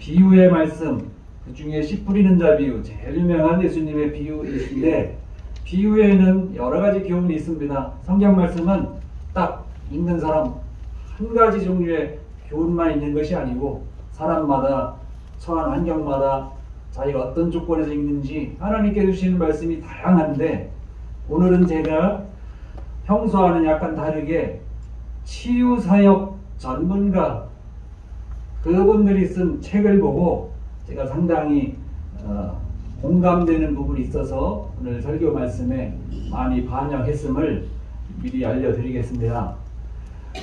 비유의 말씀, 그 중에 씨 뿌리는 자 비유, 제일 유명한 예수님의 비유이신데, 비유에는 여러 가지 교훈이 있습니다. 성경 말씀은 딱 읽는 사람 한 가지 종류의 교훈만 있는 것이 아니고, 사람마다 처한 환경마다 자기가 어떤 조건에서 읽는지 하나님께 주시는 말씀이 다양한데, 오늘은 제가 평소와는 약간 다르게 치유사역 전문가 그분들이 쓴 책을 보고 제가 상당히 공감되는 부분이 있어서 오늘 설교 말씀에 많이 반영했음을 미리 알려드리겠습니다.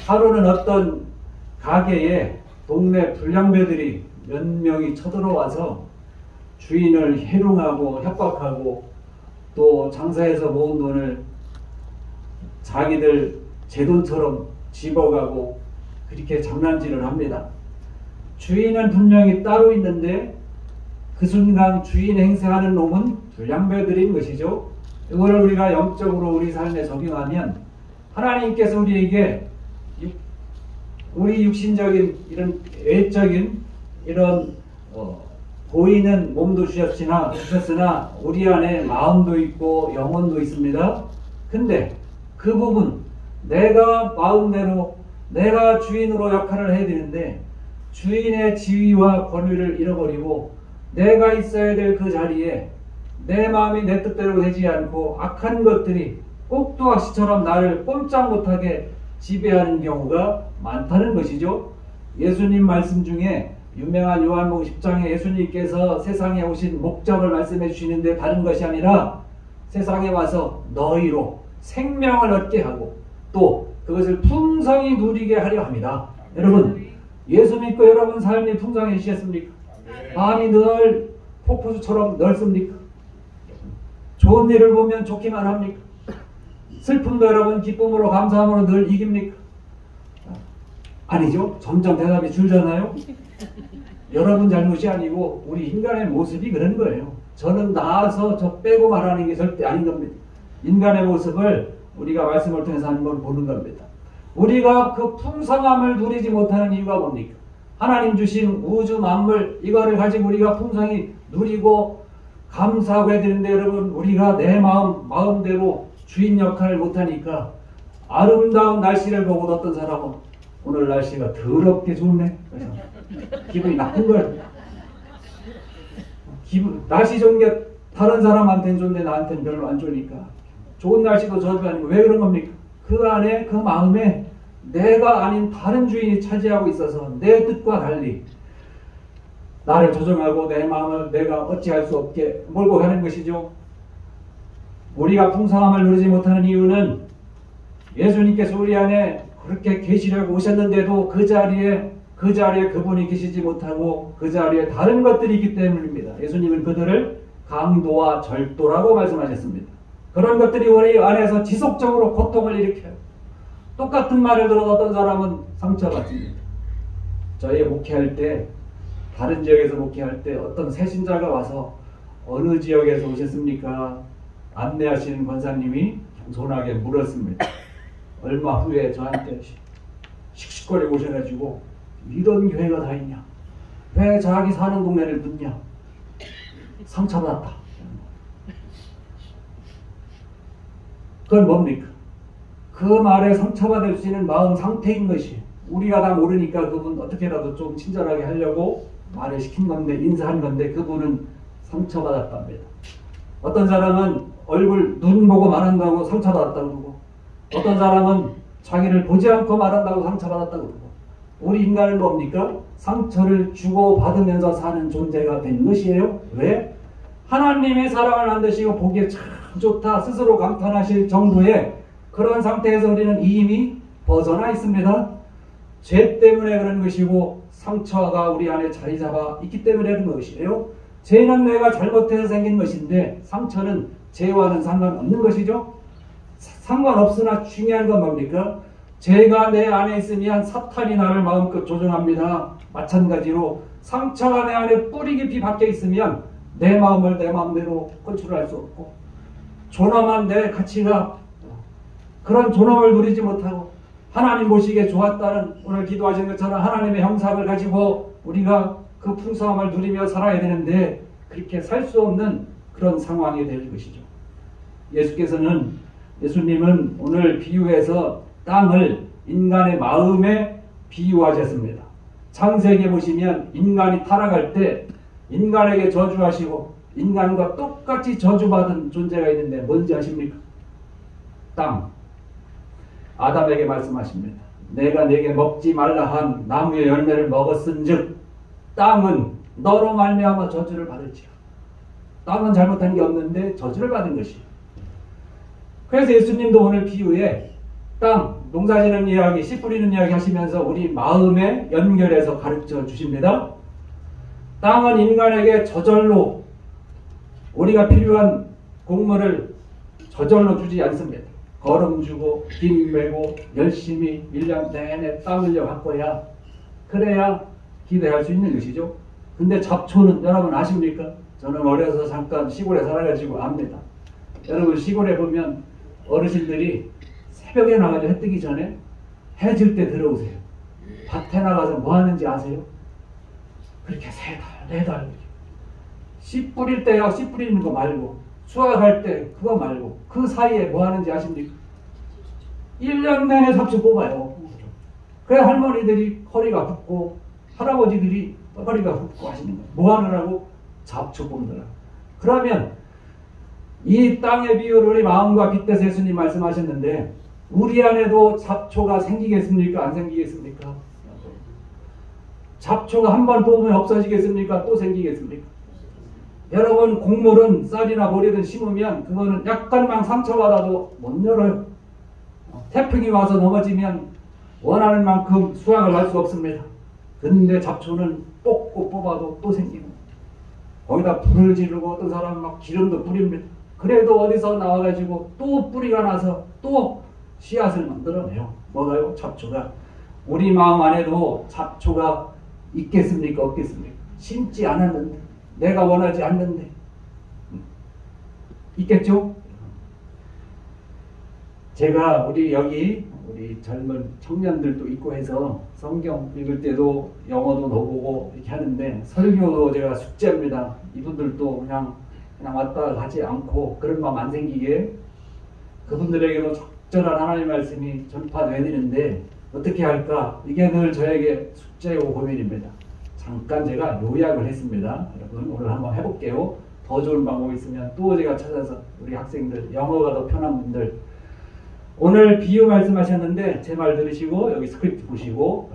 하루는 어떤 가게에 동네 불량배들이 몇 명이 쳐들어와서 주인을 해롱하고 협박하고 또 장사해서 모은 돈을 자기들 제 돈처럼 집어가고 그렇게 장난질을 합니다. 주인은 분명히 따로 있는데 그 순간 주인 행세하는 놈은 불량배들인 것이죠. 이거를 우리가 영적으로 우리 삶에 적용하면 하나님께서 우리에게 우리 육신적인 이런 외적인 이런 보이는 몸도 주셨으나 우리 안에 마음도 있고 영혼도 있습니다. 근데 그 부분 내가 마음대로 내가 주인으로 역할을 해야 되는데 주인의 지위와 권위를 잃어버리고 내가 있어야 될 그 자리에 내 마음이 내 뜻대로 되지 않고 악한 것들이 꼭두각시처럼 나를 꼼짝 못하게 지배하는 경우가 많다는 것이죠. 예수님 말씀 중에 유명한 요한복음 10장에 예수님께서 세상에 오신 목적을 말씀해 주시는데 다른 것이 아니라 세상에 와서 너희로 생명을 얻게 하고 또 그것을 풍성히 누리게 하려 합니다. 여러분, 예수 믿고 여러분 삶이 풍성해지셨습니까? 마음이 늘 폭포수처럼 넓습니까? 좋은 일을 보면 좋기만 합니까? 슬픔도 여러분 기쁨으로 감사함으로 늘 이깁니까? 아니죠. 점점 대답이 줄잖아요. 여러분 잘못이 아니고 우리 인간의 모습이 그런 거예요. 저는 나아서 저 빼고 말하는 게 절대 아닌 겁니다. 인간의 모습을 우리가 말씀을 통해서 한번 보는 겁니다. 우리가 그 풍성함을 누리지 못하는 이유가 뭡니까? 하나님 주신 우주 만물 이거를 가지고 우리가 풍성히 누리고 감사하고 해야 되는데 여러분 우리가 내 마음대로 주인 역할을 못하니까 아름다운 날씨를 보고 어떤 사람은 오늘 날씨가 더럽게 좋네. 그래서 기분이 나쁜 거예요. 날씨 좋은 게 다른 사람한테는 좋은데 나한테는 별로 안 좋으니까 좋은 날씨도 저도 아니고 왜 그런 겁니까? 그 안에 그 마음에 내가 아닌 다른 주인이 차지하고 있어서 내 뜻과 달리 나를 조정하고 내 마음을 내가 어찌할 수 없게 몰고 가는 것이죠. 우리가 풍성함을 누리지 못하는 이유는 예수님께서 우리 안에 그렇게 계시려고 오셨는데도 그 자리에 그분이 계시지 못하고 그 자리에 다른 것들이 있기 때문입니다. 예수님은 그들을 강도와 절도라고 말씀하셨습니다. 그런 것들이 우리 안에서 지속적으로 고통을 일으켜요. 똑같은 말을 들어도 어떤 사람은 상처받습니다. 저희 목회할 때 다른 지역에서 목회할 때 어떤 새신자가 와서 어느 지역에서 오셨습니까? 안내하시는 권사님이 겸손하게 물었습니다. 얼마 후에 저한테 씩씩거리고 오셔가지고 이런 교회가 다 있냐? 왜 자기 사는 동네를 묻냐? 상처받았다. 그건 뭡니까? 그 말에 상처받을 수 있는 마음 상태인 것이 우리가 다 모르니까 그분 어떻게라도 좀 친절하게 하려고 말을 시킨 건데 인사한 건데 그분은 상처받았답니다. 어떤 사람은 얼굴 눈 보고 말한다고 상처받았다고 그러고 어떤 사람은 자기를 보지 않고 말한다고 상처받았다고 그러고 우리 인간은 뭡니까? 상처를 주고받으면서 사는 존재가 된 것이에요. 왜? 하나님의 사랑을 만드시고 보기에 참 좋다 스스로 감탄하실 정도의 그런 상태에서 우리는 이미 벗어나 있습니다. 죄 때문에 그런 것이고 상처가 우리 안에 자리 잡아 있기 때문에 그런 것이에요. 죄는 내가 잘못해서 생긴 것인데 상처는 죄와는 상관없는 것이죠. 상관없으나 중요한 건 뭡니까? 죄가 내 안에 있으면 사탄이 나를 마음껏 조종합니다. 마찬가지로 상처가 내 안에 뿌리 깊이 박혀 있으면 내 마음을 내 마음대로 컨트롤할 수 없고 존엄한 내 가치가 그런 존엄을 누리지 못하고 하나님 보시기에 좋았다는 오늘 기도하신 것처럼 하나님의 형상을 가지고 우리가 그 풍성함을 누리며 살아야 되는데 그렇게 살 수 없는 그런 상황이 될 것이죠. 예수님은 오늘 비유에서 땅을 인간의 마음에 비유하셨습니다. 창세기에 보시면 인간이 타락할 때 인간에게 저주하시고 인간과 똑같이 저주받은 존재가 있는데 뭔지 아십니까? 땅. 아담에게 말씀하십니다. 내가 내게 먹지 말라 한 나무의 열매를 먹었은즉 땅은 너로 말미암아 저주를 받을지라. 땅은 잘못한 게 없는데 저주를 받은 것이에요. 그래서 예수님도 오늘 비유에 땅, 농사지는 이야기, 씨 뿌리는 이야기 하시면서 우리 마음에 연결해서 가르쳐 주십니다. 땅은 인간에게 저절로 우리가 필요한 곡물을 저절로 주지 않습니다. 거름 주고 빚 메고 열심히 1년 내내 땀 흘려 갖고야 그래야 기대할 수 있는 것이죠. 근데 잡초는 여러분 아십니까? 저는 어려서 잠깐 시골에 살아가지고 압니다. 여러분 시골에 보면 어르신들이 새벽에 나가서 해 뜨기 전에 해 질 때 들어오세요. 밭에 나가서 뭐 하는지 아세요? 그렇게 3달, 4달 씨 뿌릴 때야 씨 뿌리는 거 말고 수확할 때 그거 말고 그 사이에 뭐 하는지 아십니까? 1년 내내 잡초 뽑아요. 그래 할머니들이 허리가 붓고 할아버지들이 허리가 붓고 하시는 거예요. 뭐 하느라고? 잡초 뽑느라. 그러면 이 땅의 비유를 우리 마음과 빗대서 예수님 말씀하셨는데 우리 안에도 잡초가 생기겠습니까? 안 생기겠습니까? 잡초가 한 번 뽑으면 없어지겠습니까? 또 생기겠습니까? 여러분 곡물은 쌀이나 모래든 심으면 그거는 약간만 상처받아도 못 열어요. 태풍이 와서 넘어지면 원하는 만큼 수확을 할 수 없습니다. 근데 잡초는 뽑고 뽑아도 또 생기고 거기다 불을 지르고 어떤 사람은 막 기름도 뿌립니다. 그래도 어디서 나와가지고 또 뿌리가 나서 또 씨앗을 만들어내요. 뭐가요? 잡초가. 우리 마음 안에도 잡초가 있겠습니까? 없겠습니까? 심지 않았는데 내가 원하지 않는데 있겠죠? 제가 우리 젊은 청년들도 있고 해서 성경 읽을 때도 영어도 넣어보고 이렇게 하는데 설교도 제가 숙제합니다. 이분들도 그냥 왔다 가지 않고 그런 마음 안 생기게 그분들에게도 적절한 하나님의 말씀이 전파되어야 되는데 어떻게 할까? 이게 늘 저에게 숙제고 고민입니다. 잠깐 제가 요약을 했습니다. 여러분 오늘 한번 해볼게요. 더 좋은 방법이 있으면 또 제가 찾아서 우리 학생들 영어가 더 편한 분들 오늘 비유 말씀하셨는데 제 말 들으시고 여기 스크립트 보시고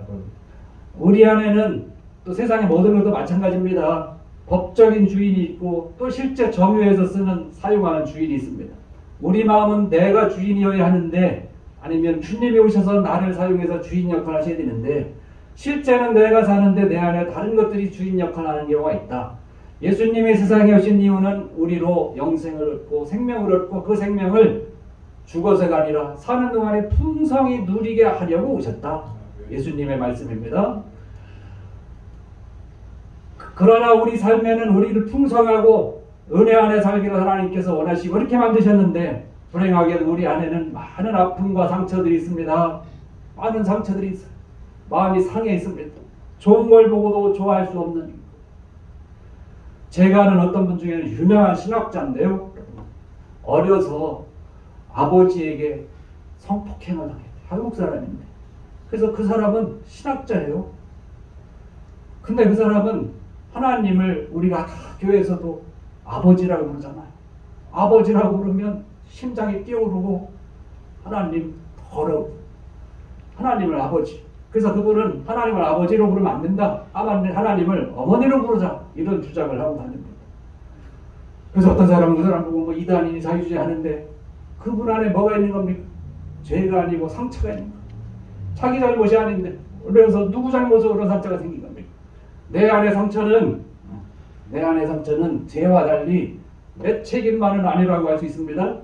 우리 안에는 또 세상의 모든 것도 마찬가지입니다. 법적인 주인이 있고 또 실제 정유에서 사용하는 주인이 있습니다. 우리 마음은 내가 주인이어야 하는데 아니면 주님이 오셔서 나를 사용해서 주인 역할을 하셔야 되는데 실제는 내가 사는데 내 안에 다른 것들이 주인 역할을 하는 경우가 있다. 예수님이 세상에 오신 이유는 우리로 영생을 얻고 생명을 얻고 그 생명을 죽어서가 아니라 사는 동안에 풍성히 누리게 하려고 오셨다. 예수님의 말씀입니다. 그러나 우리 삶에는 우리를 풍성하고 은혜 안에 살기를 하나님께서 원하시고 이렇게 만드셨는데 불행하게도 우리 안에는 많은 아픔과 상처들이 있습니다. 많은 상처들이 있어요. 마음이 상해 있습니다. 좋은 걸 보고도 좋아할 수 없는. 제가 아는 어떤 분 중에는 유명한 신학자인데요. 어려서 아버지에게 성폭행을 당했어요. 한국 사람인데. 그래서 그 사람은 신학자예요. 근데 그 사람은 하나님을 우리가 다 교회에서도 아버지라고 부르잖아요. 아버지라고 부르면 심장이 뛰어오르고 하나님 더러워. 하나님을 아버지. 그래서 그분은 하나님을 아버지로 부르면 안 된다. 하나님을 어머니로 부르자. 이런 주장을 하고 다닙니다. 그래서 어떤 사람은 그 사람 보고 뭐 이단이니 자유주의 하는데 그분 안에 뭐가 있는 겁니까? 죄가 아니고 상처가 있는 겁니다. 자기 잘못이 아닌데 그래서 누구 잘못으로 그런 상처가 생긴 겁니까? 내 안의 상처는 죄와 달리 내 책임만은 아니라고 할 수 있습니다.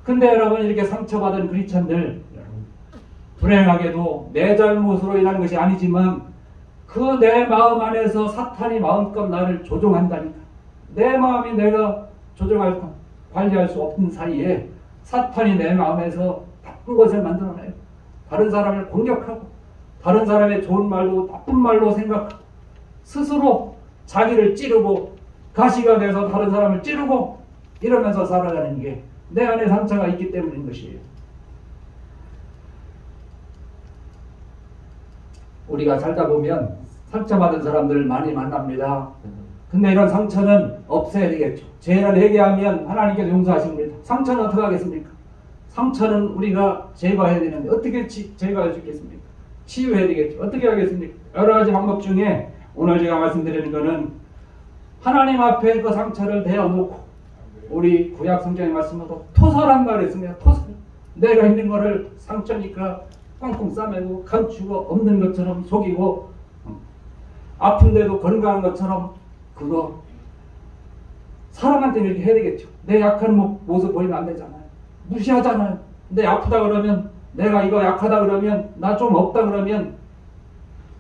근데 여러분 이렇게 상처받은 크리스찬들 불행하게도 내 잘못으로 인한 것이 아니지만 그 내 마음 안에서 사탄이 마음껏 나를 조종한다니까. 내 마음이 내가 관리할 수 없는 사이에 사탄이 내 마음에서 나쁜 것을 만들어내요. 다른 사람을 공격하고 다른 사람의 좋은 말로 나쁜 말로 생각하고 스스로 자기를 찌르고 가시가 돼서 다른 사람을 찌르고 이러면서 살아가는 게 내 안에 상처가 있기 때문인 것이에요. 우리가 살다 보면 상처받은 사람들 많이 만납니다. 근데 이런 상처는 없애야 되겠죠. 죄를 회개하면 하나님께서 용서하십니다. 상처는 어떻게 하겠습니까? 상처는 우리가 제거해야 되는데 어떻게 제거할 수 있겠습니까? 치유해야 되겠죠. 어떻게 하겠습니까? 여러 가지 방법 중에 오늘 제가 말씀드리는 것은 하나님 앞에 그 상처를 대어놓고 우리 구약 성경의 말씀으로 토설한 말이 있습니다. 토설. 내가 있는 거를 상처니까 꽁꽁 싸매고 감추고 없는 것처럼 속이고 아픈데도 건강한 것처럼 그거 사람한테 이렇게 해야 되겠죠. 내 약한 모습 보이면 안 되잖아요. 무시하잖아요. 내 아프다 그러면 내가 이거 약하다 그러면 나 좀 없다 그러면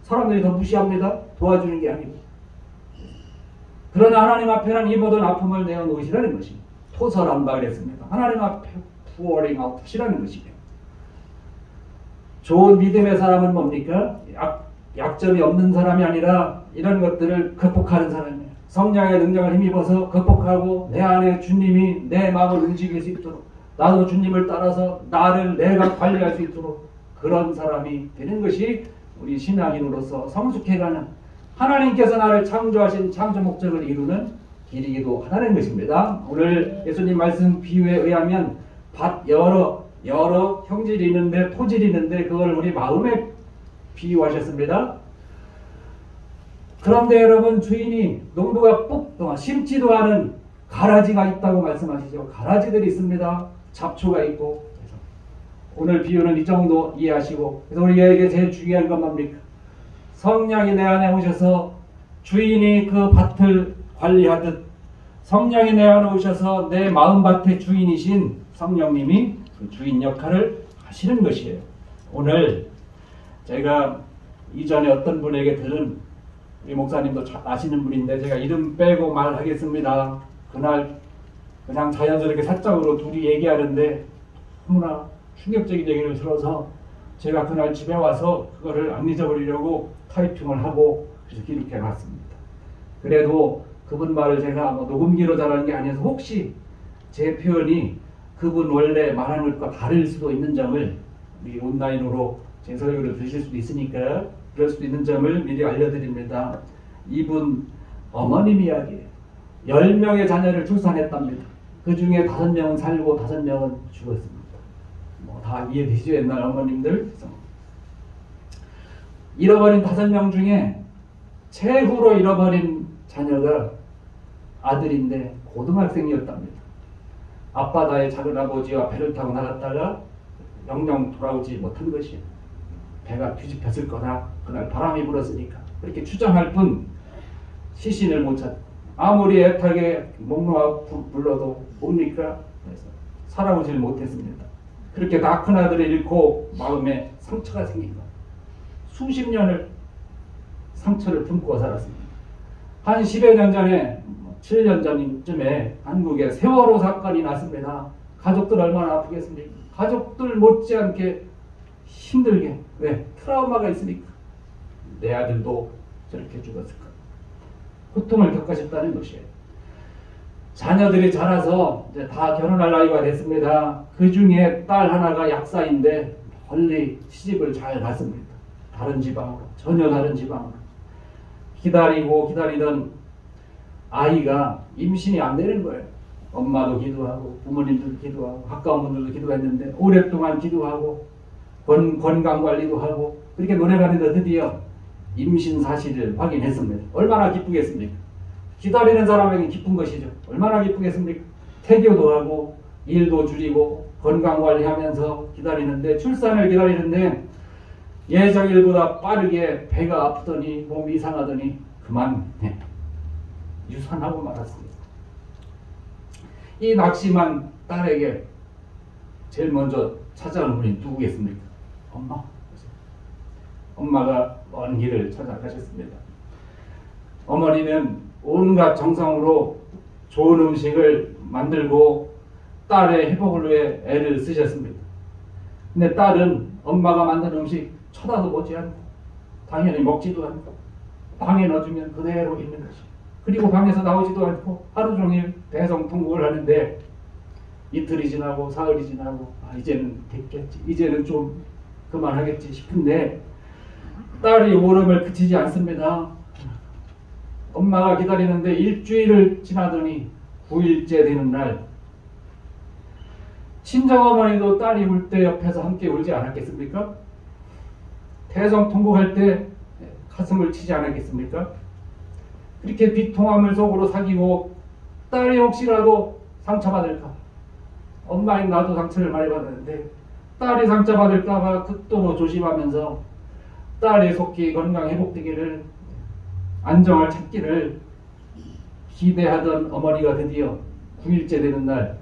사람들이 더 무시합니다. 도와주는 게 아니고. 그러나 하나님 앞에는 이 모든 아픔을 내어놓으시라는 것입니다. 토설한다 그랬습니다. 하나님 앞에 pouring out 하시라는 것이죠. 좋은 믿음의 사람은 뭡니까? 약점이 없는 사람이 아니라 이런 것들을 극복하는 사람이에요. 성령의 능력을 힘입어서 극복하고 내 안에 주님이 내 마음을 움직일 수 있도록 나도 주님을 따라서 나를 내가 관리할 수 있도록 그런 사람이 되는 것이 우리 신앙인으로서 성숙해가는 하나님께서 나를 창조하신 창조 목적을 이루는 길이기도 하다는 것입니다. 오늘 예수님 말씀 비유에 의하면 밭 여러 형질이 있는데 토질이 있는데 그걸 우리 마음에 비유하셨습니다. 그런데 여러분 주인이 농부가 심지도 않은 가라지가 있다고 말씀하시죠. 가라지들이 있습니다. 잡초가 있고. 오늘 비유는 이 정도 이해하시고, 그래서 우리에게 제일 중요한 건 뭡니까? 성령이 내 안에 오셔서 주인이 그 밭을 관리하듯 성령이 내 안에 오셔서 내 마음밭의 주인이신 성령님이 그 주인 역할을 하시는 것이에요. 오늘 제가 이전에 어떤 분에게 들은 우리 목사님도 잘 아시는 분인데 제가 이름 빼고 말하겠습니다. 그날 그냥 자연스럽게 사적으로 둘이 얘기하는데 너무나 충격적인 얘기를 들어서 제가 그날 집에 와서 그거를 안 잊어버리려고 타이핑을 하고 그래서 기록해 놨습니다. 그래도 그분 말을 제가 녹음기로 잘하는 게 아니어서 혹시 제 표현이 그분 원래 말하는 것과 다를 수도 있는 점을 우리 온라인으로 제 설교를 들으실 수도 있으니까 그럴 수도 있는 점을 미리 알려드립니다. 이분 어머님 이야기예요. 10명의 자녀를 출산했답니다. 그 중에 5명은 살고 5명은 죽었습니다. 다 이해되시죠? 옛날 어머님들. 잃어버린 5명 중에 최후로 잃어버린 자녀가 아들인데 고등학생이었답니다. 앞바다에 작은아버지와 배를 타고 나갔다가 영영 돌아오지 못한 것이에요. 배가 뒤집혔을 거다. 그날 바람이 불었으니까. 그렇게 추정할 뿐 시신을 못 찾. 아무리 애타게 목놓아 불러도 뭡니까? 그래서 살아오질 못했습니다. 그렇게 다 큰 아들을 잃고 마음에 상처가 생긴 거예요. 수십 년을 상처를 품고 살았습니다. 한 10여 년 전에 7년 전쯤에 한국에 세월호 사건이 났습니다. 가족들 얼마나 아프겠습니까? 가족들 못지않게 힘들게. 왜? 트라우마가 있으니까. 내 아들도 저렇게 죽었을까. 고통을 겪으셨다는 것이에요. 자녀들이 자라서 이제 다 결혼할 나이가 됐습니다. 그 중에 딸 하나가 약사인데 멀리 시집을 잘 갔습니다. 다른 지방으로. 전혀 다른 지방으로. 기다리던 아이가 임신이 안 되는 거예요. 엄마도 기도하고 부모님들도 기도하고 가까운 분들도 기도했는데 오랫동안 기도하고 건강관리도 하고 그렇게 노력하는데 드디어 임신 사실을 확인했습니다. 얼마나 기쁘겠습니까? 기다리는 사람에게 기쁜 것이죠. 얼마나 기쁘겠습니까? 태교도 하고 일도 줄이고 건강관리하면서 기다리는데 출산을 기다리는데 예정일보다 빠르게 배가 아프더니 몸이 이상하더니 그만 유산하고 말았습니다. 이 낙심한 딸에게 제일 먼저 찾아오는 분이 누구겠습니까? 엄마. 엄마가 먼 길을 찾아가셨습니다. 어머니는 온갖 정성으로 좋은 음식을 만들고 딸의 회복을 위해 애를 쓰셨습니다. 근데 딸은 엄마가 만든 음식 쳐다도 보지 않고 당연히 먹지도 않고 방에 넣어주면 그대로 있는 것이. 그리고 방에서 나오지도 않고 하루 종일 대성통곡을 하는데 이틀이 지나고 사흘이 지나고 이제는 됐겠지, 이제는 좀 그만하겠지 싶은데 딸이 울음을 그치지 않습니다. 엄마가 기다리는데 일주일을 지나더니 9일째 되는 날, 친정어머니도 딸이 울 때 옆에서 함께 울지 않았겠습니까? 대성통곡할 때 가슴을 치지 않았겠습니까? 그렇게 비통함을 속으로 사귀고 딸이 혹시라도 상처받을까, 엄마인 나도 상처를 많이 받았는데 딸이 상처받을까봐 극도로 조심하면서 딸이 속히 건강 회복되기를, 안정을 찾기를 기대하던 어머니가 드디어 9일째 되는 날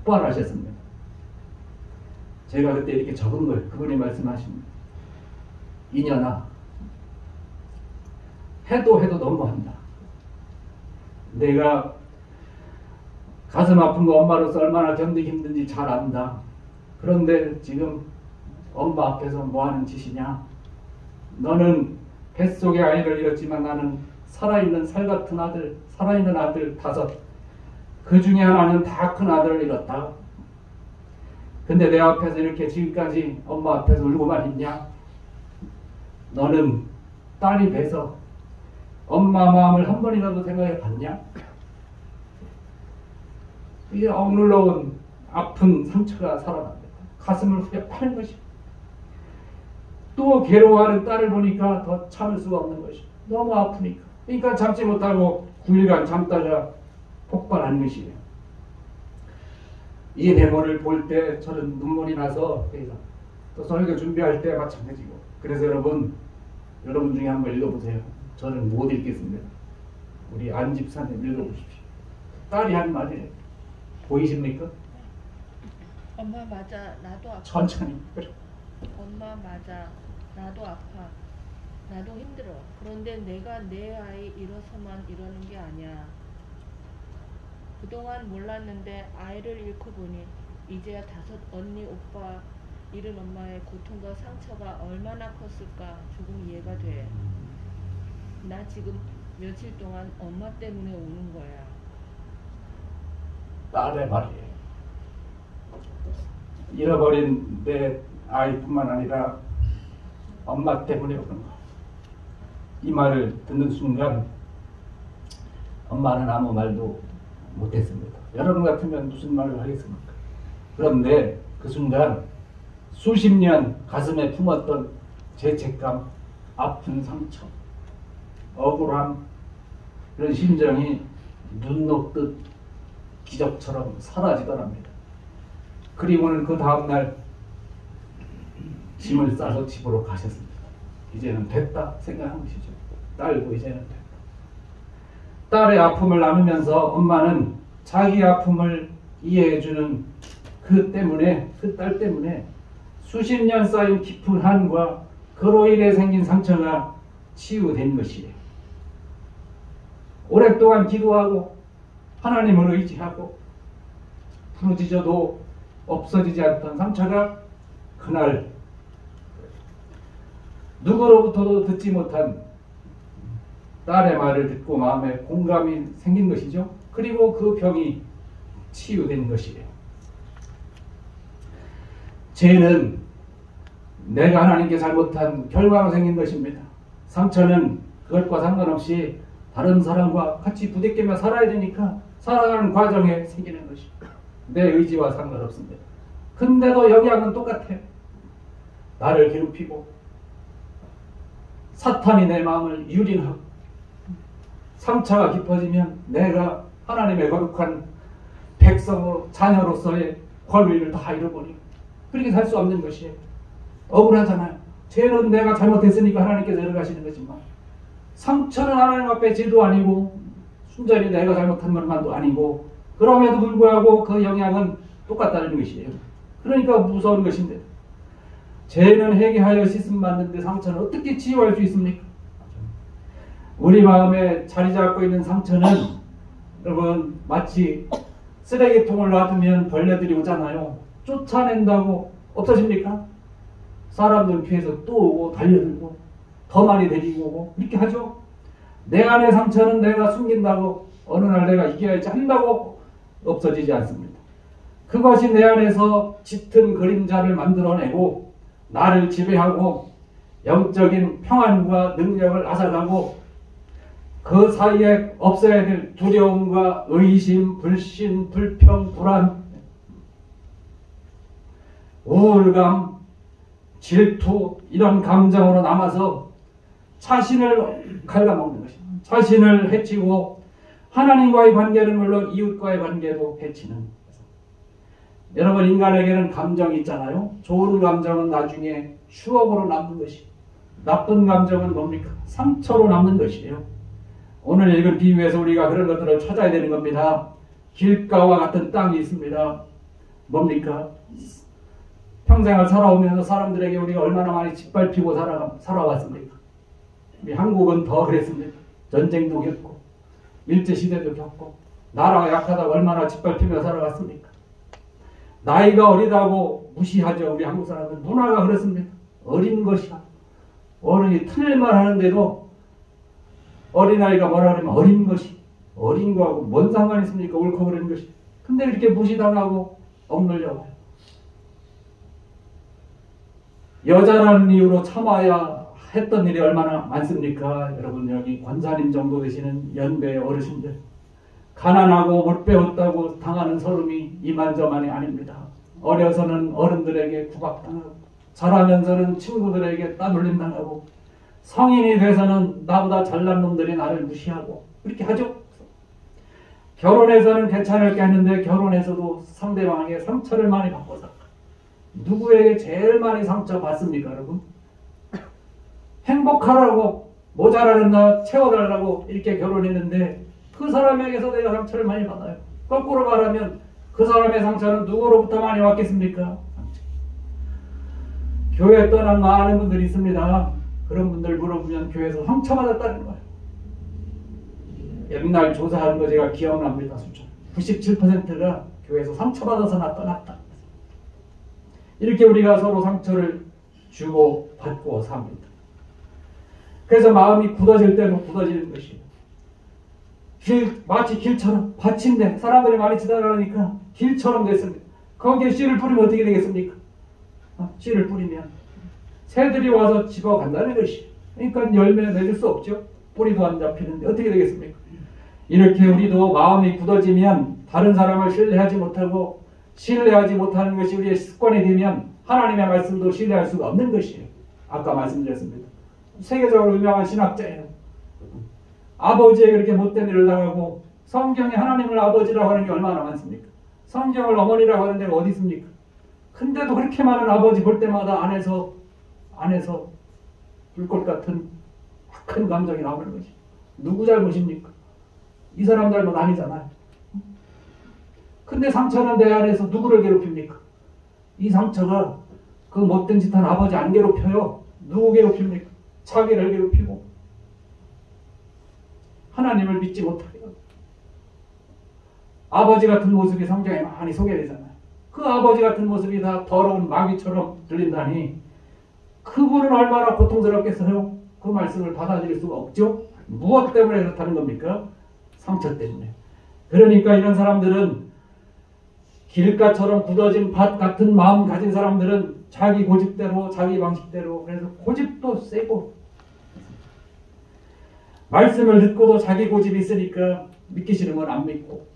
폭발하셨습니다. 제가 그때 이렇게 적은 걸 그분이 말씀하십니다. 이년아, 해도 너무한다. 내가 가슴 아픈 거 엄마로서 얼마나 견디기 힘든지 잘 안다. 그런데 지금 엄마 앞에서 뭐하는 짓이냐. 너는 뱃속의 아이를 잃었지만 나는 살아있는 살같은 아들, 살아있는 아들 5, 그 중에 하나는 다 큰 아들을 잃었다. 근데 내 앞에서 이렇게 지금까지 엄마 앞에서 울고만 있냐. 너는 딸이 돼서 엄마 마음을 한 번이라도 생각해 봤냐? 이게 억눌러온 아픈 상처가 살아납니다. 가슴을 후벼 파는 것이. 또 괴로워하는 딸을 보니까 더 참을 수가 없는 것이. 너무 아프니까. 그러니까 참지 못하고 9일간 참다가 폭발한 것이에요. 이 대본을 볼 때 저는 눈물이 나서 또 설교 준비할 때 마찬가지고. 그래서 여러분 중에 한번 읽어보세요. 저는 못 읽겠습니다. 우리 안 집사님 읽어보십시오. 딸이 한 말이에요. 보이십니까? 엄마 맞아, 나도 아파. 천천히. 엄마 맞아, 나도 아파. 나도 힘들어. 그런데 내가 내 아이 잃어서만 이러는 게 아니야. 그동안 몰랐는데 아이를 잃고 보니 이제야 5 언니, 오빠 잃은 엄마의 고통과 상처가 얼마나 컸을까 조금 이해가 돼. 나 지금 며칠 동안 엄마 때문에 우는 거야. 딸의 말이에요. 잃어버린 내 아이뿐만 아니라 엄마 때문에 우는 거. 이 말을 듣는 순간 엄마는 아무 말도 못했습니다. 여러분 같으면 무슨 말을 하겠습니까? 그런데 그 순간 수십 년 가슴에 품었던 죄책감, 아픈 상처, 억울함, 그런 심정이 눈 녹듯 기적처럼 사라지더랍니다. 그리고는 그 다음날 짐을 싸서 집으로 가셨습니다. 이제는 됐다 생각한 것이죠. 딸도 이제는 됐다. 딸의 아픔을 나누면서 엄마는 자기 아픔을 이해해주는 그 딸 때문에 수십 년 쌓인 깊은 한과 그로 인해 생긴 상처가 치유된 것이에요. 오랫동안 기도하고 하나님을 의지하고 부러지져도 없어지지 않던 상처가 그날 누구로부터도 듣지 못한 딸의 말을 듣고 마음에 공감이 생긴 것이죠. 그리고 그 병이 치유된 것이에요. 죄는 내가 하나님께 잘못한 결과로 생긴 것입니다. 상처는 그것과 상관없이 다른 사람과 같이 부대끼며 살아야 되니까 살아가는 과정에 생기는 것이 내 의지와 상관없습니다. 근데도 영향은 똑같아요. 나를 괴롭히고 사탄이 내 마음을 유린하고 상처가 깊어지면 내가 하나님의 거룩한 백성으로 자녀로서의 권위를 다 잃어버리고 그렇게 살 수 없는 것이에요. 억울하잖아요. 죄는 내가 잘못했으니까 하나님께서 열어가시는 거지만 상처는 하나님 앞에 죄도 아니고 순전히 내가 잘못한 것만도 아니고 그럼에도 불구하고 그 영향은 똑같다는 것이에요. 그러니까 무서운 것인데 죄는 회개하여 씻음 받는데 상처는 어떻게 치유할 수 있습니까? 우리 마음에 자리 잡고 있는 상처는 여러분 마치 쓰레기통을 놔두면 벌레들이 오잖아요. 쫓아낸다고 없어집니까? 사람들 피해서 또 오고 달려들고 더 많이 데리고 오고 이렇게 하죠. 내 안의 상처는 내가 숨긴다고 어느 날 내가 이겨야지 한다고 없어지지 않습니다. 그것이 내 안에서 짙은 그림자를 만들어내고 나를 지배하고 영적인 평안과 능력을 앗아가고 그 사이에 없어야 될 두려움과 의심, 불신, 불평, 불안, 우울감, 질투 이런 감정으로 남아서 자신을 갉아먹는 것입니다. 자신을 해치고 하나님과의 관계는 물론 이웃과의 관계도 해치는. 여러분, 인간에게는 감정이 있잖아요. 좋은 감정은 나중에 추억으로 남는 것이, 나쁜 감정은 뭡니까? 상처로 남는 것이에요. 오늘 읽은 비유에서 우리가 그런 것들을 찾아야 되는 겁니다. 길가와 같은 땅이 있습니다. 뭡니까? 평생을 살아오면서 사람들에게 우리가 얼마나 많이 짓밟히고 살아왔습니까? 우리 한국은 더 그랬습니다. 전쟁도 겪고 일제시대도 겪고 나라가 약하다고 얼마나 짓밟히며 살아왔습니까? 나이가 어리다고 무시하죠. 우리 한국 사람은 문화가 그렇습니다. 어린 것이야. 어른이 틀릴만 하는데도 어린아이가 뭐라 그러면 어린 것이, 어린 거하고 뭔 상관이 있습니까? 옳고 그런 것이. 근데 이렇게 무시당하고 억눌려요. 여자라는 이유로 참아야 했던 일이 얼마나 많습니까? 여러분, 여기 권사님 정도 되시는 연배의 어르신들, 가난하고 못 배웠다고 당하는 서름이 이만저만이 아닙니다. 어려서는 어른들에게 구박당하고, 자라면서는 친구들에게 따돌림 당하고, 성인이 돼서는 나보다 잘난 놈들이 나를 무시하고 그렇게 하죠. 결혼해서는 괜찮을 게 했는데 결혼해서도 상대방에게 상처를 많이 받고 살까. 누구에게 제일 많이 상처 받습니까, 여러분? 행복하라고 모자라는 나 채워달라고 이렇게 결혼했는데 그 사람에게서 내가 상처를 많이 받아요. 거꾸로 말하면 그 사람의 상처는 누구로부터 많이 왔겠습니까? 교회 떠난 많은 분들이 있습니다. 그런 분들 물어보면 교회에서 상처받았다는 거예요. 옛날 조사한 거 제가 기억납니다. 숫자 97%가 교회에서 상처받아서 나 떠났다. 이렇게 우리가 서로 상처를 주고 받고 삽니다. 그래서 마음이 굳어질 때는 굳어지는 것이에요. 마치 길처럼 밭인데 사람들이 많이 지나가니까 길처럼 됐습니다. 거기에 씨를 뿌리면 어떻게 되겠습니까? 씨를 뿌리면 새들이 와서 집어간다는 것이에요. 그러니까 열매 맺을 수 없죠. 뿌리도 안 잡히는데 어떻게 되겠습니까? 이렇게 우리도 마음이 굳어지면 다른 사람을 신뢰하지 못하고 신뢰하지 못하는 것이 우리의 습관이 되면 하나님의 말씀도 신뢰할 수가 없는 것이에요. 아까 말씀드렸습니다. 세계적으로 유명한 신학자예요. 아버지에게 그렇게 못된 일을 당하고 성경에 하나님을 아버지라고 하는 게 얼마나 많습니까? 성경을 어머니라고 하는 데가 어디 있습니까? 근데도 그렇게 많은 아버지 볼 때마다 안에서 불꽃 같은 큰 감정이 나오는 거지. 누구 잘못입니까? 이 사람 잘못 아니잖아요. 근데 상처는 내 안에서 누구를 괴롭힙니까? 이 상처가 그 못된 짓 한 아버지 안 괴롭혀요. 누구 괴롭힙니까? 자기를 괴롭히고 하나님을 믿지 못하게. 아버지 같은 모습이 성경에 많이 소개되잖아요. 그 아버지 같은 모습이 다 더러운 마귀처럼 들린다니 그분은 얼마나 고통스럽겠어요? 그 말씀을 받아들일 수가 없죠? 무엇 때문에 그렇다는 겁니까? 상처 때문에. 그러니까 이런 사람들은 길가처럼 굳어진 밭 같은 마음 가진 사람들은 자기 고집대로 자기 방식대로, 그래서 고집도 세고 말씀을 듣고도 자기 고집이 있으니까 믿기 싫으면 안 믿고.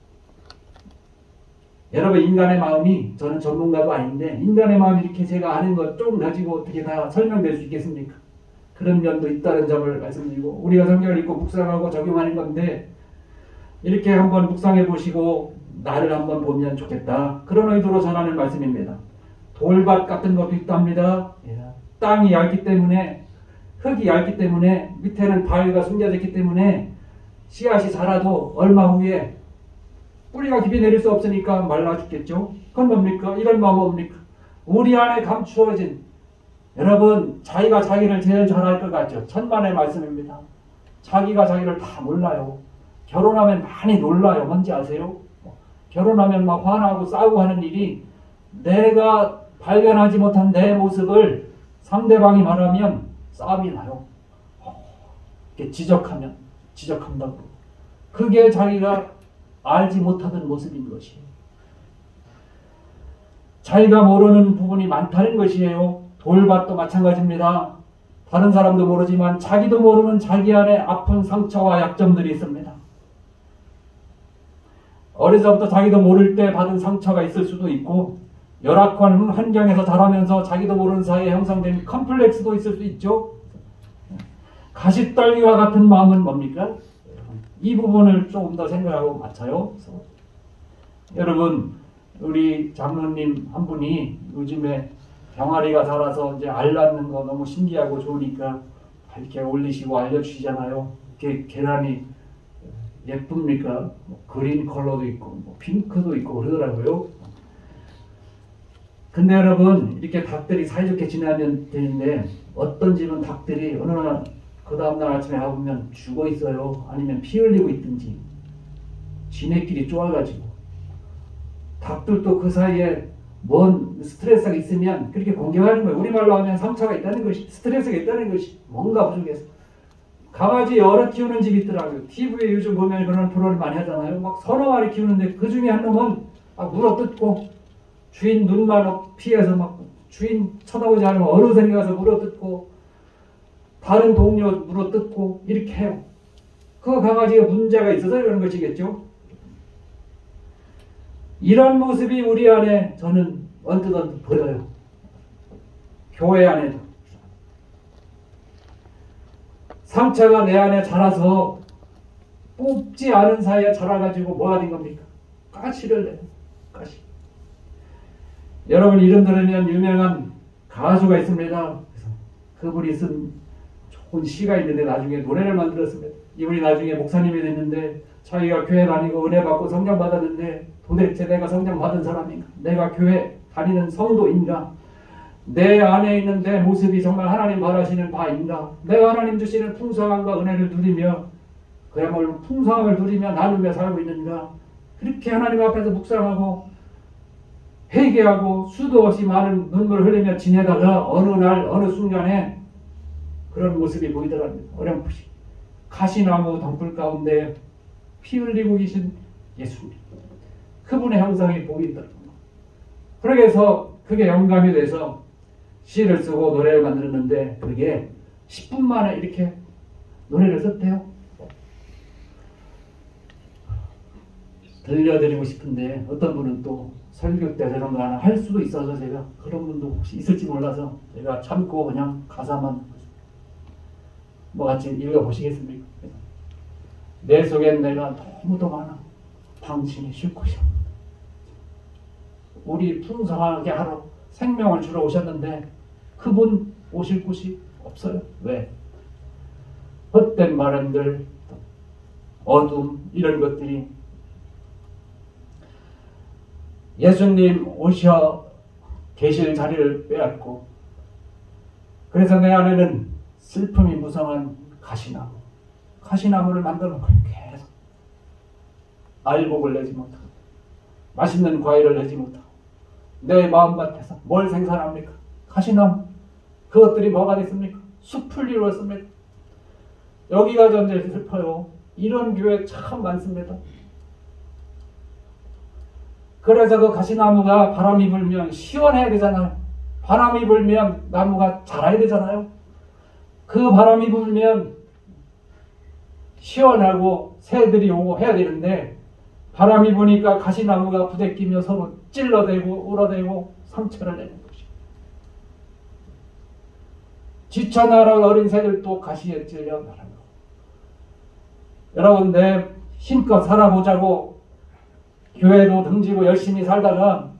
여러분, 인간의 마음이, 저는 전문가도 아닌데 인간의 마음이 이렇게 제가 아는 것 좀 가지고 어떻게 다 설명될 수 있겠습니까? 그런 면도 있다는 점을 말씀드리고, 우리가 성경을 읽고 묵상하고 적용하는 건데 이렇게 한번 묵상해 보시고 나를 한번 보면 좋겠다, 그런 의도로 전하는 말씀입니다. 돌밭 같은 것도 있답니다. 땅이 얇기 때문에, 흙이 얇기 때문에, 밑에는 바위가 숨겨졌기 때문에 씨앗이 자라도 얼마 후에 뿌리가 깊이 내릴 수 없으니까 말라 죽겠죠. 그건 뭡니까? 이런 마음 뭡니까? 우리 안에 감추어진, 여러분, 자기가 자기를 제일 잘할 것 같죠? 천만의 말씀입니다. 자기가 자기를 다 몰라요. 결혼하면 많이 놀라요. 뭔지 아세요? 결혼하면 막 화나고 싸우고 하는 일이, 내가 발견하지 못한 내 모습을 상대방이 말하면 싸움이 나요. 이렇게 지적하면 지적한다고. 그게 자기가 알지 못하던 모습인 것이에요. 자기가 모르는 부분이 많다는 것이에요. 돌밭도 마찬가지입니다. 다른 사람도 모르지만 자기도 모르는 자기 안에 아픈 상처와 약점들이 있습니다. 어려서부터 자기도 모를 때 받은 상처가 있을 수도 있고, 열악한 환경에서 자라면서 자기도 모르는 사이에 형성된 컴플렉스도 있을 수 있죠. 가시떨기와 같은 마음은 뭡니까? 이 부분을 조금 더 생각하고 맞춰요. 여러분, 우리 장로님 한 분이 요즘에 병아리가 자라서 이제 알 낳는 거 너무 신기하고 좋으니까 이렇게 올리시고 알려주시잖아요. 이렇게 계란이 예쁩니까? 뭐 그린 컬러도 있고 뭐 핑크도 있고 그러더라고요. 근데 여러분, 이렇게 닭들이 사이좋게 지내면 되는데 어떤 집은 닭들이 어느 날 그 다음날 아침에 가보면 죽어 있어요. 아니면 피 흘리고 있든지 지네끼리 쪼아가지고. 닭들도 그 사이에 뭔 스트레스가 있으면 그렇게 공격하는 거예요. 우리말로 하면 상처가 있다는 것이, 스트레스가 있다는 것이, 뭔가 부족해서. 강아지 여러 키우는 집이 있더라고요. TV에 요즘 보면 그런 프로를 많이 하잖아요. 막 서너 마리 키우는데 그 중에 한 놈은 물어뜯고 주인 눈만 피해서 막 주인 쳐다보지 않으면 어느 생에 가서 물어뜯고 다른 동료 물어뜯고 이렇게 해요. 그 강아지가 문제가 있어서 이러는 것이겠죠. 이런 모습이 우리 안에 저는 언뜻 보여요. 교회 안에도. 상처가 내 안에 자라서 뽑지 않은 사이에 자라가지고 뭐가 된 겁니까? 가시를 내요. 가시. 여러분 이름 들으면 유명한 가수가 있습니다. 그분이 쓴 좋은 시가 있는데 나중에 노래를 만들었습니다. 이분이 나중에 목사님이 됐는데 자기가 교회 다니고 은혜 받고 성령 받았는데 도대체 내가 성령 받은 사람인가? 내가 교회 다니는 성도인가? 내 안에 있는 내 모습이 정말 하나님 바라시는 바인가? 내가 하나님 주시는 풍성함과 은혜를 누리며 그야말로 풍성함을 누리며 나누며 살고 있는가? 그렇게 하나님 앞에서 묵상하고 회개하고 수도 없이 많은 눈물을 흘리며 지내다가 어느 날 어느 순간에 그런 모습이 보이더랍니다. 어렴풋이 가시나무 덩굴 가운데 피 흘리고 계신 예수님, 그분의 형상이 보이더랍니다. 그래서 그게 영감이 돼서 시를 쓰고 노래를 만들었는데 그게 10분 만에 이렇게 노래를 썼대요. 들려드리고 싶은데 어떤 분은 또 설교 때 저런 거 하나 할 수도 있어서 제가 그런 분도 혹시 있을지 몰라서 제가 참고 그냥 가사만 뭐 같이 읽어보시겠습니까? 내 속엔 내가 너무도 많아. 당신이 쉴 곳이 없다. 우리 풍성하게 하러 생명을 주러 오셨는데 그분 오실 곳이 없어요. 왜? 헛된 바람들, 어둠 이런 것들이 예수님 오셔 계실 자리를 빼앗고, 그래서 내 안에는 슬픔이 무성한 가시나무를 만드는 거예요. 계속 알곡을 내지 못하고 맛있는 과일을 내지 못하고 내 마음밭에서 뭘 생산합니까? 가시나무. 그것들이 뭐가 됐습니까? 숲을 이루었습니다. 여기가 전제 슬퍼요. 이런 교회 참 많습니다. 그래서 그 가시나무가 바람이 불면 시원해야 되잖아요. 바람이 불면 나무가 자라야 되잖아요. 그 바람이 불면 시원하고 새들이 오고 해야 되는데 바람이 부니까 가시나무가 부대끼며 서로 찔러대고 울어대고 상처를 내는 것이죠. 지쳐 나갈 어린 새들도 가시에 찔려 나가는 거. 여러분, 내 힘껏 살아보자고 교회도 등지고 열심히 살다가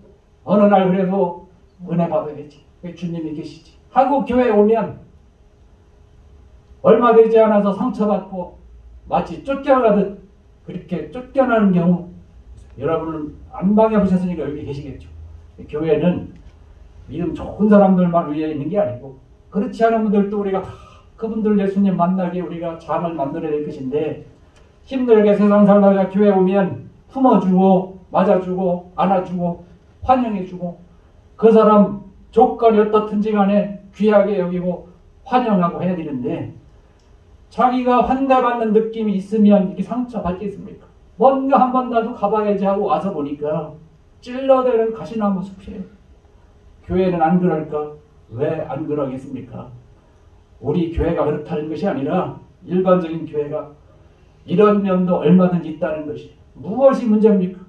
어느 날 그래도 은혜 받아야지. 주님이 계시지 하고 교회에 오면 얼마 되지 않아서 상처받고 마치 쫓겨나듯 그렇게 쫓겨나는 경우, 여러분은 안 당해보셨으니까 여기 계시겠죠. 교회는 믿음 좋은 사람들만 위에 있는 게 아니고 그렇지 않은 분들도 우리가 그분들 예수님 만나게 우리가 장을 만들어야 될 것인데, 힘들게 세상 살다가 교회 오면 품어주고 맞아주고 안아주고 환영해주고 그 사람 조건이 어떻든지 간에 귀하게 여기고 환영하고 해야 되는데, 자기가 환대받는 느낌이 있으면 이렇게 상처받겠습니까? 뭔가 한 번 나도 가봐야지 하고 와서 보니까 찔러대는 가시나무 숲이에요. 교회는 안 그럴까? 왜 안 그러겠습니까? 우리 교회가 그렇다는 것이 아니라 일반적인 교회가 이런 면도 얼마든지 있다는 것이 무엇이 문제입니까?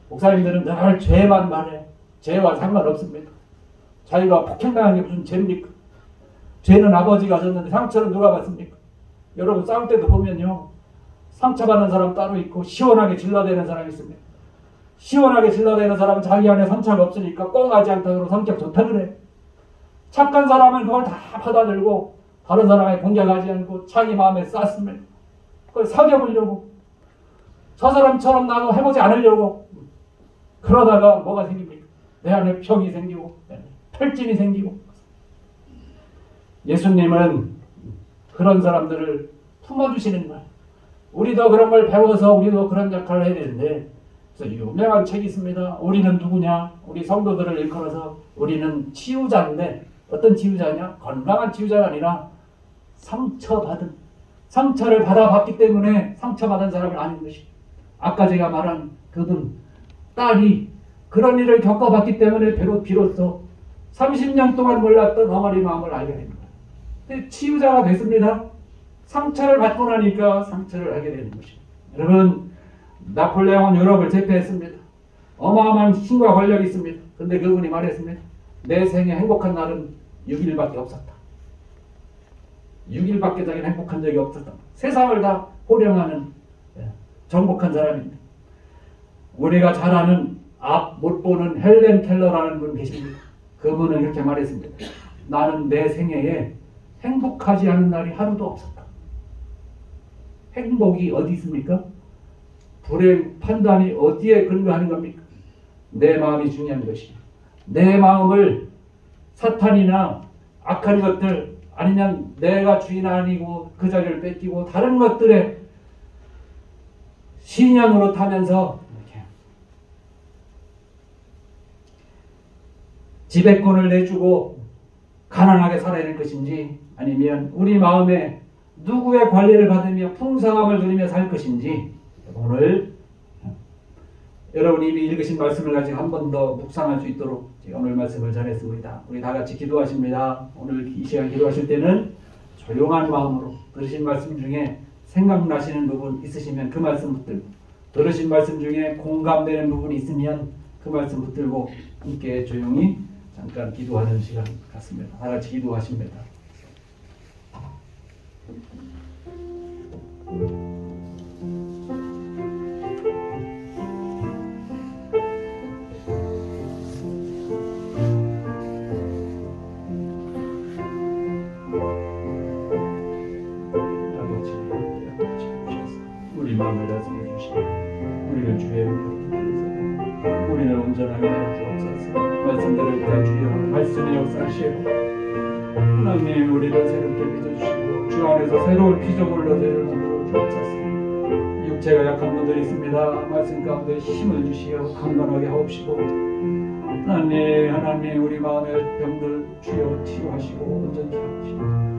목사님들은 늘 죄만 말해. 죄와 상관없습니다. 자기가 폭행당한 게 무슨 죄입니까? 죄는 아버지가 졌는데 상처는 누가 받습니까? 여러분 싸울 때도 보면요, 상처받는 사람 따로 있고 시원하게 질러대는 사람이 있습니다. 시원하게 질러대는 사람은 자기 안에 상처가 없으니까 꽁하지 않다 그러고 성격 좋다 그래. 착한 사람은 그걸 다 받아들고 다른 사람에 공격하지 않고 자기 마음에 쌌으면 그걸 사겨보려고, 저 사람처럼 나도 해보지 않으려고, 그러다가 뭐가 생깁니까? 내 안에 병이 생기고 탈진이 생기고. 예수님은 그런 사람들을 품어주시는 거예요. 우리도 그런 걸 배워서 우리도 그런 역할을 해야 되는데, 그래서 유명한 책이 있습니다. 우리는 누구냐? 우리 성도들을 일컬어서 우리는 치유자인데, 어떤 치유자냐? 건강한 치유자가 아니라 상처를 받아봤기 때문에 상처받은 사람은 아닌 것이. 아까 제가 말한 그분 딸이 그런 일을 겪어봤기 때문에 비로소 30년 동안 몰랐던 어머니 마음을 알게 됩니다. 근데 치유자가 됐습니다. 상처를 받고 나니까 상처를 알게 되는 것입니다. 여러분, 나폴레옹은 유럽을 제패했습니다. 어마어마한 힘과 권력이 있습니다. 근데 그분이 말했습니다. 내 생에 행복한 날은 6일밖에 없었다. 6일밖에 자기는 행복한 적이 없었다. 세상을 다 호령하는 정복한 사람입니다. 우리가 잘 아는 앞 못 보는 헬렌 켈러라는 분 계십니다. 그분은 이렇게 말했습니다. 나는 내 생애에 행복하지 않은 날이 하루도 없었다. 행복이 어디 있습니까? 불행 판단이 어디에 근거하는 겁니까? 내 마음이 중요한 것이. 내 마음을 사탄이나 악한 것들, 아니면 내가 주인 아니고 그 자리를 뺏기고 다른 것들에 신념으로 타면서 이렇게 지배권을 내주고 가난하게 살아야 될 것인지, 아니면 우리 마음에 누구의 관리를 받으며 풍성함을 누리며 살 것인지, 오늘 여러분이 이미 읽으신 말씀을 가지고 한 번 더 묵상할 수 있도록 제가 오늘 말씀을 전했습니다. 우리 다 같이 기도하십니다. 오늘 이 시간 기도하실 때는 조용한 마음으로 들으신 말씀 중에 생각나시는 부분 있으시면 그 말씀 붙들고, 들으신 말씀 중에 공감되는 부분이 있으면 그 말씀 붙들고 함께 조용히 잠깐 기도하는 시간 같습니다. 다 같이 기도하십니다. 우리 마음을 다스려 주시고 우리를 주의 은혜로 우리를 온전하게 하여 주옵소서. 말씀들을 다 주여 말씀의 역사하시고 하나님 우리를 새롭게 빚어주시고 주 안에서 새로운 피조물로 되를 만들어 주옵소서. 육체가 약한 분들이 있습니다. 말씀 가운데 힘을 주시어 강건하게 하옵시고 하나님 우리 마음의 병들 주여 치유하시고 온전케 하옵시고